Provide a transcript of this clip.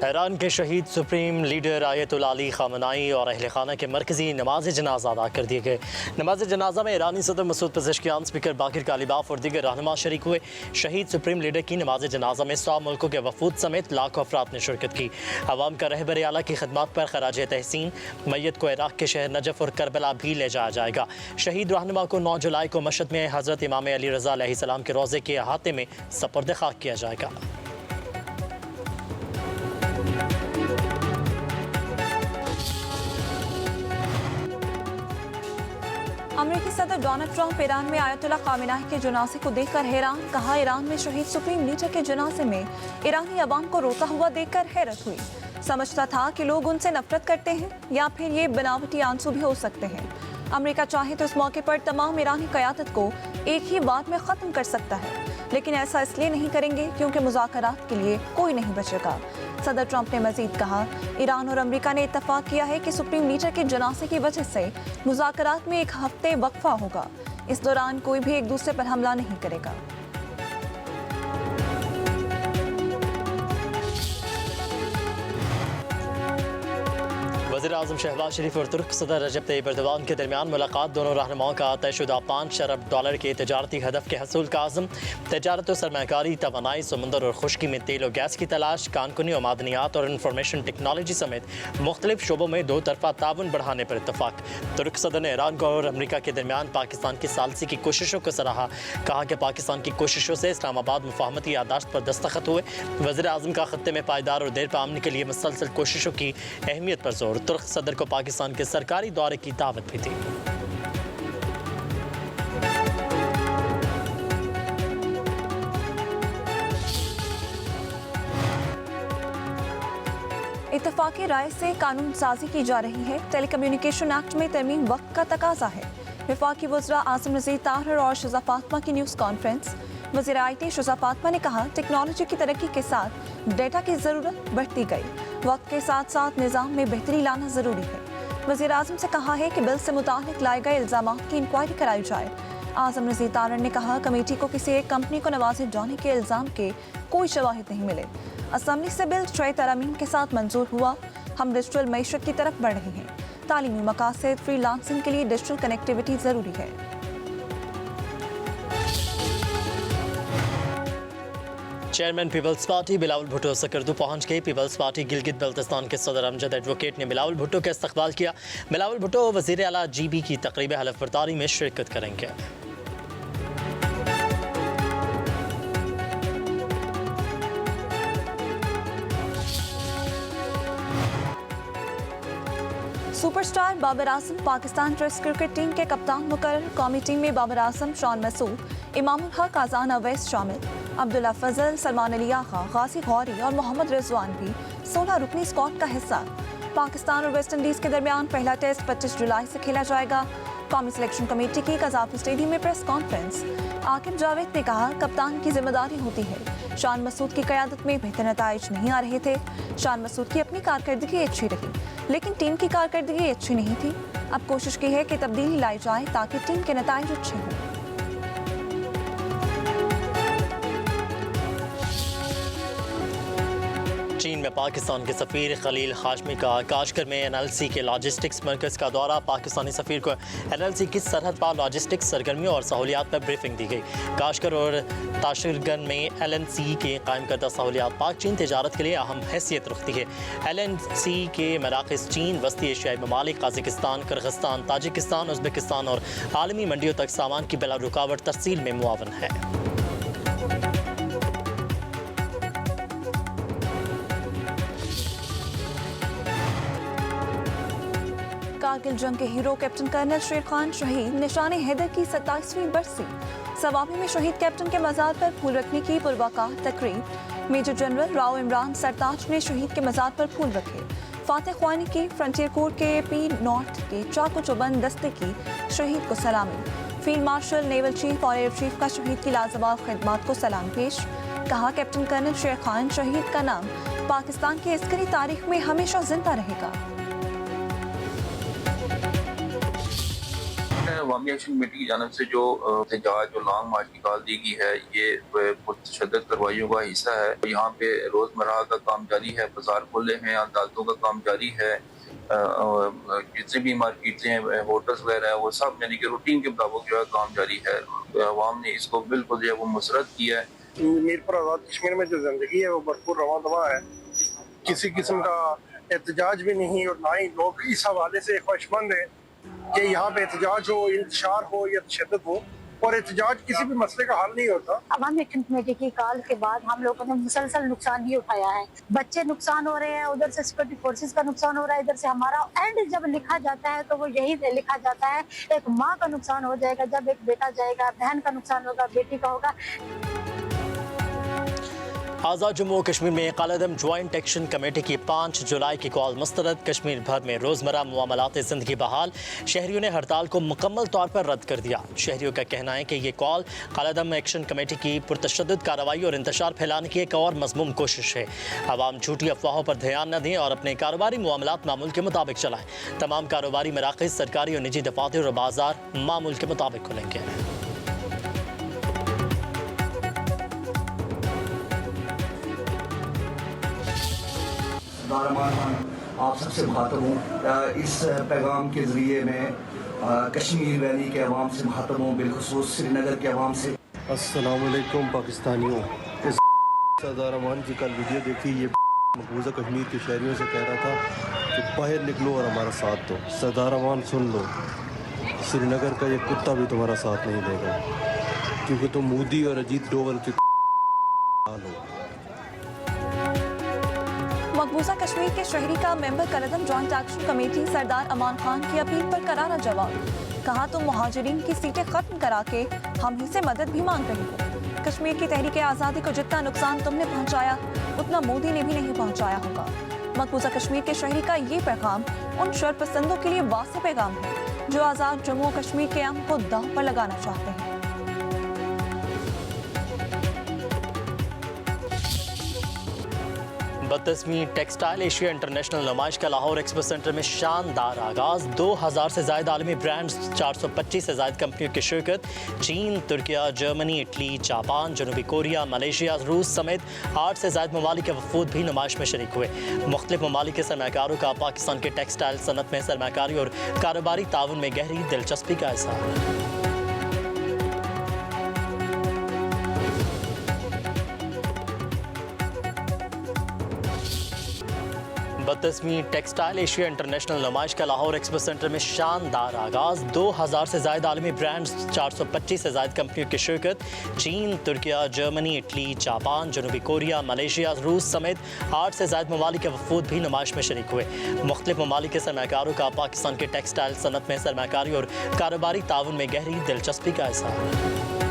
Iran के शहीद supreme leader ayatollah Ali Khamenei और अहल खाना के मरकज़ी नमाज जनाजा अदा कर दिए गए। नमाज जनाजा में ईरानी सदर मसूद पज़ेश्कियान, स्पीकर बाकिर कालिबाफ और दीगर रहनुमा शरीक हुए। शहीद सुप्रीम लीडर की नमाज जनाजा में 100 मुल्कों के वफूद समेत लाखों अफराद ने शिरकत की। अवाम का रहबर आला की खदमात पर खराज तहसीन। मैयत को इराक़ के शहर नजफ़ और करबला भी ले जाया जाएगा। शहीद रहनुमा को 9 जुलाई को मशहद में हज़रत इमाम अली रज़ा अलैहिस्सलाम के रोज़े के अहाते में सपुर्द खाक किया जाएगा। अमेरिकी सदर डोनाल्ड ट्रंप ईरान में आयतुल्ला ख़ामेनी के जनाजे को देखकर हैरान। कहा, ईरान में शहीद सुप्रीम लीडर के जनाजे में ईरानी अवाम को रोता हुआ देखकर हैरत हुई। समझता था कि लोग उनसे नफरत करते हैं या फिर ये बनावटी आंसू भी हो सकते हैं। अमेरिका चाहे तो इस मौके पर तमाम ईरानी क़यादत को एक ही बात में ख़त्म कर सकता है, लेकिन ऐसा इसलिए नहीं करेंगे क्योंकि मुज़ाकरात के लिए कोई नहीं बचेगा। सदर ट्रंप ने मजीद कहा, ईरान और अमेरिका ने इत्तफाक किया है कि सुप्रीम लीडर के जनाजे की वजह से मुज़ाकरात में 1 हफ्ते वक्फा होगा। इस दौरान कोई भी एक दूसरे पर हमला नहीं करेगा। वज़ीर-ए-आज़म शहबाज शरीफ और तुर्क सदर रजब तैयब एर्दोगान के दरमियान मुलाकात। दोनों रहनुमाओं का तयशुदा $5 अरब के तजारती हदफ के हसूल का आज़म। तजारत और सरमायाकारी, तवानाई, समंदर और खुश्की में तेल और गैस की तलाश, कानकुनी और मादनियात और इंफॉर्मेशन टेक्नोलॉजी समेत मुख्तलिफ शोबों में 2 तरफ़ा ताउन बढ़ाने पर इत्तफाक। तुर्क सदर ने ईरान और अमेरिका के दरमियान पाकिस्तान की सालसी की कोशिशों को सराहा। कहा कि पाकिस्तान की कोशिशों से इस्लामाबाद मुफाहमती यादाश्त पर दस्तखत हुए। वज़ीर-ए-आज़म का खत्ते में पायदार और देर पर अमन के लिए मुसलसल कोशिशों की अहमियत पर जोर। तुर्क सदर को पाकिस्तान के सरकारी दौरे की दावत भी थी। इत्तफाकी राय से कानून साजी की जा रही है। टेलीकम्युनिकेशन एक्ट में तरमीम वक्त का तकाजा है। वफाकी वज़रा आसिम रज़ीक ताहिर और शुजा फातिमा की न्यूज़ कॉन्फ्रेंस। वज़ीर IT शुजा फातिमा ने कहा, टेक्नोलॉजी की तरक्की के साथ डेटा की ज़रूरत बढ़ती गई। वक्त के साथ साथ निज़ाम में बेहतरी लाना ज़रूरी है। वज़ीर आज़म से कहा है कि बिल से मुतालिक लाए गए इल्ज़ामात की इंक्वायरी कराई जाए। आसिम रज़ीक ताहिर ने कहा, कमेटी को किसी एक कंपनी को नवाजे जाने के इल्ज़ाम के कोई शवाहिद नहीं मिले। असम्बली से बिल 6 तरमीम के साथ मंजूर हुआ। हम डिजिटल मईशत की तरफ बढ़ रहे हैं। तालीमी मकासद, फ्रीलांसिंग के लिए डिजिटल कनेक्टिविटी ज़रूरी है। Chairman people's party Bilawal Bhutto Skardu पहुंच गए। पीपल्स पार्टी गिलगित बल्तिस्तान के सदर अमजद एडवोकेट ने बिलावल भुट्टो का इस्तकबाल किया। बिलावल भुट्टो वज़ीर आला GB की तकरीब हलफ बर्दारी में शिरकत करेंगे। Superstar Babar Azam Pakistan test cricket team के कप्तान मुकर्रर। कौमी टीम में बाबर आजम, शॉन मसूद, इमामुल हक, आज़ान अवैस शामिल। अब्दुल्ला फजल, सलमान अली आगा, गाजी गौरी और मोहम्मद रिजवान भी 16 रुकनी स्क्वाड का हिस्सा। पाकिस्तान और वेस्ट इंडीज़ के दरमियान पहला टेस्ट 25 जुलाई से खेला जाएगा। कौमी सिलेक्शन कमेटी की कज़ाफ़ी स्टेडियम में प्रेस कॉन्फ्रेंस। आकिब जावेद ने कहा, कप्तान की जिम्मेदारी होती है। शान मसूद की क़यादत में बेहतर नताइज नहीं आ रहे थे। शान मसूद की अपनी कारकर्दगी अच्छी रही, लेकिन टीम की कारकर्दगी अच्छी नहीं थी। अब कोशिश की है कि तब्दीली लाई जाए ताकि टीम के नताइज अच्छे हों। चीन में पाकिस्तान के सफ़ीर खलील हाशमी का काशगर में NLC के लॉजिस्टिक्स मरकज़ का दौरा। पाकिस्तानी सफ़ीर को NLC की सरहद पार लॉजिस्टिक्स सरगर्मियों और सहूलियात पर ब्रीफिंग दी गई। काशगर और ताशिरगंज में LNC के कायम करदा सहूलियात पाक चीन तजारत के लिए अहम हैसियत रखती है। LNC के मराकज़ चीन, वस्ती एशियाई ममालिक, कज़ाकिस्तान, किर्गिस्तान, ताजिकिस्तान, उज़्बेकिस्तान और आलमी मंडियों तक सामान की बिला रुकावट तरसील में मुआवन है। कारगिल जंग के हीरो कैप्टन कर्नल शेर खान शहीद। निशान हैदर की 27वीं बरसी। सवाबी में शहीद कैप्टन के मज़ार पर फूल रखने की पुरवकार तकरीब। मेजर जनरल राव इमरान सरताज ने शहीद के मज़ार पर फूल रखे। फातिह ख्वानी की फ्रंटियर कोर के AP नॉर्थ के चाकू चौबंद दस्ते की शहीद को सलामी। फील्ड मार्शल, नेवल चीफ और एयर चीफ का शहीद की लाजवाब खिदमत को सलाम पेश। कहा, कैप्टन कर्नल शेर खान शहीद का नाम पाकिस्तान की अस्करी तारीख में हमेशा जिंदा रहेगा। अवामी एक्शन कमेटी की जानब से जो एहतजाज जो लॉन्ग मार्च की कॉल दी गई है, ये पुरतशद्दद कार्रवाइयों का हिस्सा है। यहाँ पे रोजमर्रा का काम जारी है, बाजार खुले हैं, अदालतों का काम जारी है, जितने भी मार्केटें हैं, होटल्स वगैरह है, वो सब यानी कि रूटीन के मुताबिक जो है काम जारी है। अवाम ने इसको बिल्कुल जो है वो मुसरत किया है। मीरपुर आज़ाद कश्मीर में जो जिंदगी है वो भरपूर रवा दवा है, किसी किस्म का एहतजाज भी नहीं, और ना ही लोग इस हवाले से ख्वाहिशमंद है कि यहाँ पे एहतजाज हो, इंतशार हो या तशद्दुद हो, और एहतजाज किसी भी मसले का हल नहीं होता। अवामी एक्शन कमेटी की कॉल के बाद हम लोगों ने मुसलसल नुकसान ही उठाया है। बच्चे नुकसान हो रहे हैं, उधर से सिक्योरिटी फोर्सेस का नुकसान हो रहा है, इधर से हमारा। एंड जब लिखा जाता है तो वो यही लिखा जाता है, एक माँ का नुकसान हो जाएगा, जब एक बेटा जाएगा, बहन का नुकसान होगा, बेटी का होगा। आज़ाद जम्मू और कश्मीर में कालेदम ज्वाइंट एक्शन कमेटी की 5 जुलाई की कॉल मुस्तरद। कश्मीर भर में रोज़मर्रा मामलात ज़िंदगी बहाल। शहरियों ने हड़ताल को मुकम्मल तौर पर रद्द कर दिया। शहरियों का कहना है कि ये कॉल कालेदम एक्शन कमेटी की पुरतशद्दुद कार्रवाई और इंतशार फैलाने की एक और मज़मूम कोशिश है। आवाम झूठी अफवाहों पर ध्यान न दें और अपने कारोबारी मामलात मामूल के मुताबिक चलाएं। तमाम कारोबारी मराकज़, सरकारी और निजी दफातर और बाजार मामूल के मुताबिक खुलेंगे। आप सबसे मुखातब हूँ इस पैगाम के ज़रिए मैं कश्मीर वैली के अवाम से मुखातब हूँ, बिलखुसूस श्रीनगर के अवाम से। अस्सलाम वालेकुम पाकिस्तानियों। इस सरदार अमान की कल वीडियो देखी, ये मकबूजा कश्मीर के शहरियों से कह रहा था कि बाहर निकलो और हमारा साथ दो। सरदार अमान सुन लो, श्रीनगर का ये कुत्ता भी तुम्हारा साथ नहीं देगा, क्योंकि तुम मोदी और अजीत डोवल के हाल हो। मकबूजा कश्मीर के शहरी का मेंबर कालेदम जॉइंट एक्शन कमेटी सरदार अमान खान की अपील पर करारा जवाब। कहा तुम मुहाजिरीन की सीटें खत्म करा के हम ही से मदद भी मांग रही हो। कश्मीर की तहरीक आज़ादी को जितना नुकसान तुमने पहुंचाया उतना मोदी ने भी नहीं पहुंचाया होगा। मकबूजा कश्मीर के शहरी का ये पैगाम उन शरपसंदों के लिए वाज़ेह पैगाम है जो आज़ाद जम्मू और कश्मीर के अमन को दांव पर लगाना चाहते हैं। बत्तीसवीं टेक्सटाइल एशिया इंटरनेशनल नुमाइश का लाहौर एक्सपो सेंटर में शानदार आगाज। 2000 से ज़ायद आलमी ब्रांड्स, 425 से ज़ायद कंपनियों की शिरकत। चीन, तुर्किया, जर्मनी, इटली, जापान, जनूबी कोरिया, मलेशिया, रूस समेत 8 से ज़ायद ममालिक के वफूद भी नुमाइश में शरीक हुए। मुख्तलिफ ममालिक के सरमाकारों का पाकिस्तान के टेक्सटाइल सनत में सरमाकारी और कारोबारी ताउन में गहरी दिलचस्पी का इज़हार। 32वीं टेक्सटाइल एशिया इंटरनेशनल नुमाइश का लाहौर एक्सपो सेंटर में शानदार आगाज। 2000 से ज़ायद आलमी ब्रांड्स, 425 से ज़ायद कंपनियों की शिरकत। चीन, तुर्किया, जर्मनी, इटली, जापान, जनूबी कोरिया, मलेशिया, रूस समेत 8 से ज़ायद ममालिक के वफूद भी नुमाइश में शरीक हुए। मुख्तलिफ ममालिक के सरमाकारों का पाकिस्तान के टेक्सटाइल सनत में सरमाकारी और कारोबारी ताउन में गहरी दिलचस्पी का इज़हार।